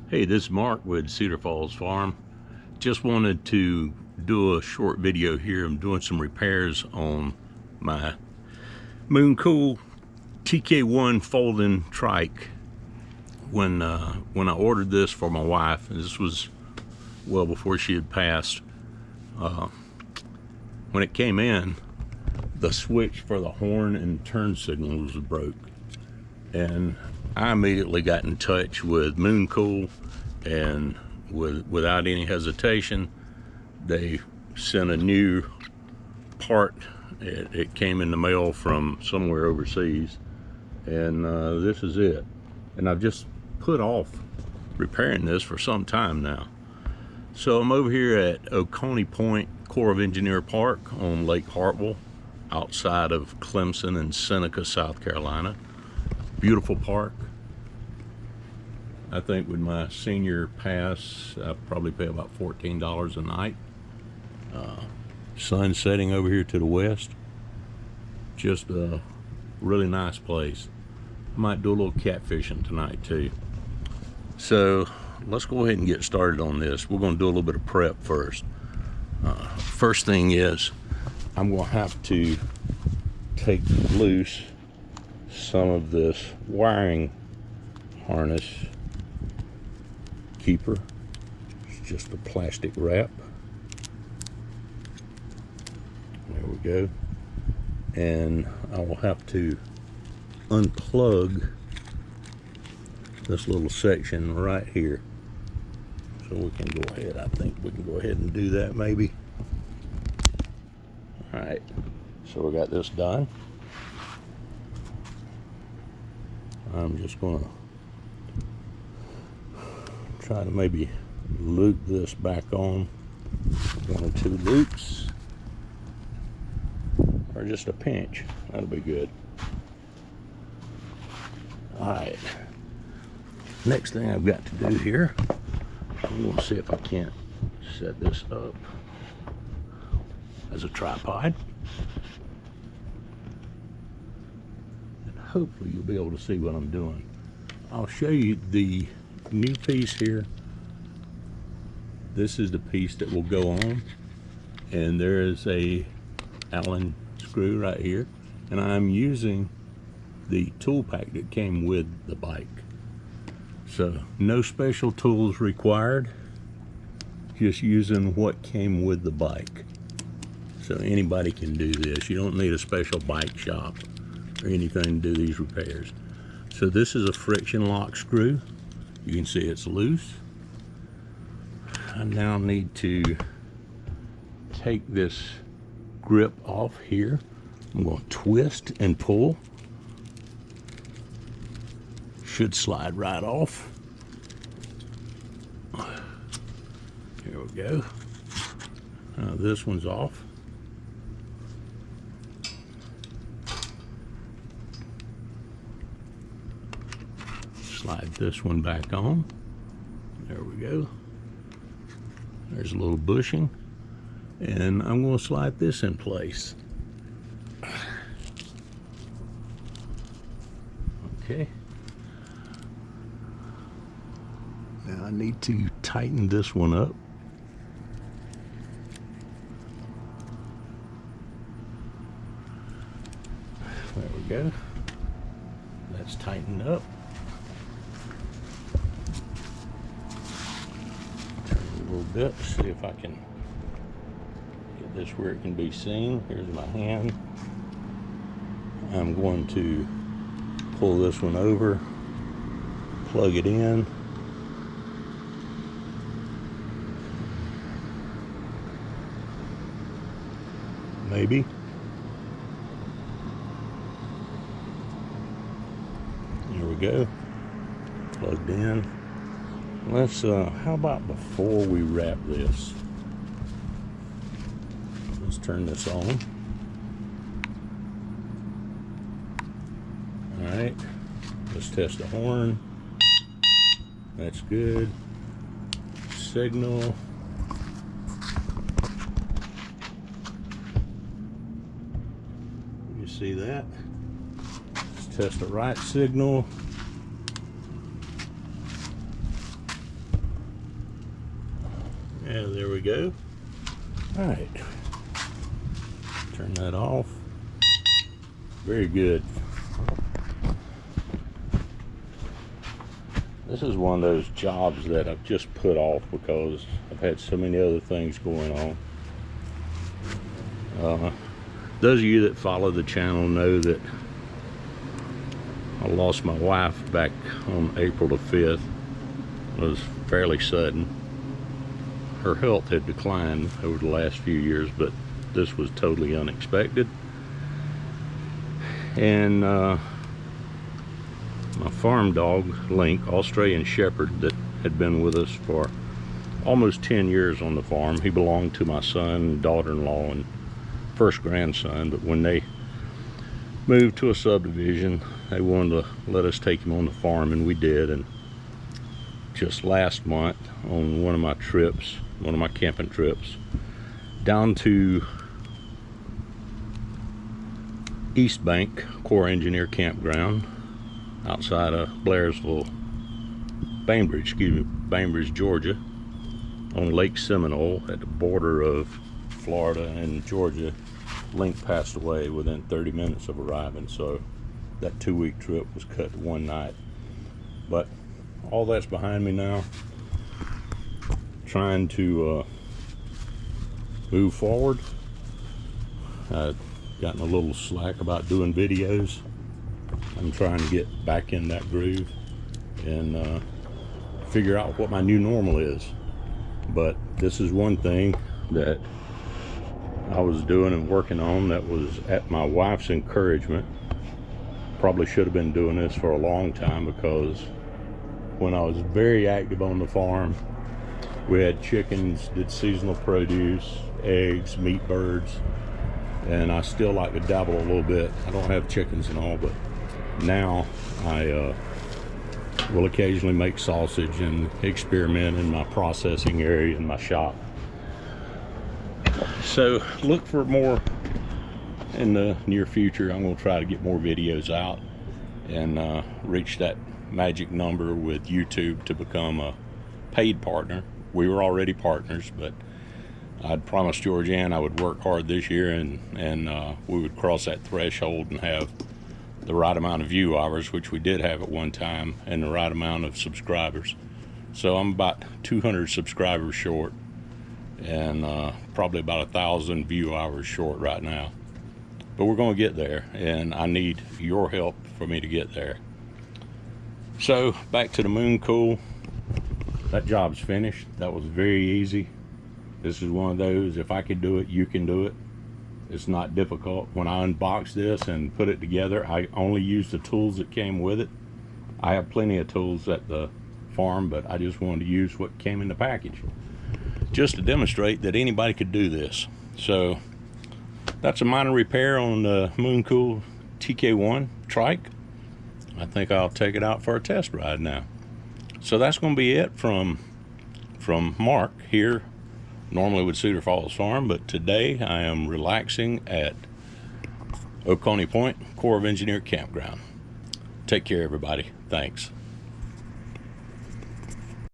Hey, this is Mark with Cedar Falls Farm. Just wanted to do a short video here. I'm doing some repairs on my Mooncool TK1 folding trike. When I ordered this for my wife, and this was well before she had passed, when it came in, the switch for the horn and turn signals was broke. And I immediately got in touch with Mooncool, and without any hesitation, they sent a new part. It came in the mail from somewhere overseas, and this is it. And I've just put off repairing this for some time now. So I'm over here at Oconee Point Corps of Engineer Park on Lake Hartwell, outside of Clemson and Seneca, South Carolina. Beautiful park. I think with my senior pass, I probably pay about $14 a night. Sun setting over here to the west. Just a really nice place. I might do a little catfishing tonight too. So let's go ahead and get started on this. We're going to do a little bit of prep first. First thing is, I'm going to have to take loose some of this wiring harness keeper. It's just a plastic wrap. There we go. And I will have to unplug this little section right here. So we can go ahead, I think we can go ahead and do that maybe. All right, so we got this done. I'm just gonna try to maybe loop this back on, one or two loops, or just a pinch. That'll be good. All right, next thing I've got to do here, I'm gonna see if I can't set this up as a tripod. Hopefully you'll be able to see what I'm doing. I'll show you the new piece here. This is the piece that will go on, and there is a Allen screw right here, and I'm using the tool pack that came with the bike. So no special tools required, just using what came with the bike. So anybody can do this. You don't need a special bike shop or anything to do these repairs. So this is a friction lock screw. You can see it's loose. I now need to take this grip off here. I'm going to twist and pull. Should slide right off. Here we go. Now this one's off. Slide this one back on. There we go. There's a little bushing, and I'm going to slide this in place. Okay. Now I need to tighten this one up. There we go. That's tightened up. A little bit, see if I can get this where it can be seen. Here's my hand. I'm going to pull this one over, plug it in. Maybe. There we go. Plugged in. Let's, how about before we wrap this, let's turn this on. All right, let's test the horn. That's good. Signal. You see that? Let's test the right signal. Yeah, there we go. All right, turn that off. Very good. This is one of those jobs that I've just put off because I've had so many other things going on. Those of you that follow the channel know that I lost my wife back on April the 5th. It was fairly sudden. Her health had declined over the last few years, but this was totally unexpected. And my farm dog, Link, Australian Shepherd, that had been with us for almost 10 years on the farm. He belonged to my son, daughter-in-law, and first grandson, but when they moved to a subdivision, they wanted to let us take him on the farm, and we did. And just last month, on one of my trips, one of my camping trips, down to East Bank Corps Engineer Campground outside of Bainbridge, Georgia, on Lake Seminole at the border of Florida and Georgia, Link passed away within 30 minutes of arriving. So that 2-week trip was cut to one night. But all that's behind me now. Trying to move forward. I've gotten a little slack about doing videos. I'm trying to get back in that groove and figure out what my new normal is. But this is one thing that I was doing and working on that was at my wife's encouragement. Probably should have been doing this for a long time, because when I was very active on the farm, we had chickens, did seasonal produce, eggs, meat birds, and I still like to dabble a little bit. I don't have chickens and all, but now I will occasionally make sausage and experiment in my processing area in my shop. So look for more in the near future. I'm going to try to get more videos out and reach that magic number with YouTube to become a paid partner. We were already partners, but I'd promised Georgianne I would work hard this year, and we would cross that threshold and have the right amount of view hours, which we did have at one time, and the right amount of subscribers. So I'm about 200 subscribers short, and probably about 1,000 view hours short right now. But we're going to get there, and I need your help for me to get there. So back to the Mooncool. That job's finished. That was very easy. This is one of those, if I could do it, you can do it. It's not difficult. When I unboxed this and put it together, I only used the tools that came with it. I have plenty of tools at the farm, but I just wanted to use what came in the package, just to demonstrate that anybody could do this. So that's a minor repair on the Mooncool TK1 trike. I think I'll take it out for a test ride now. So that's going to be it from Mark here, normally with Cedar Falls Farm, but today I am relaxing at Oconee Point Corps of Engineer Campground. Take care, everybody. Thanks.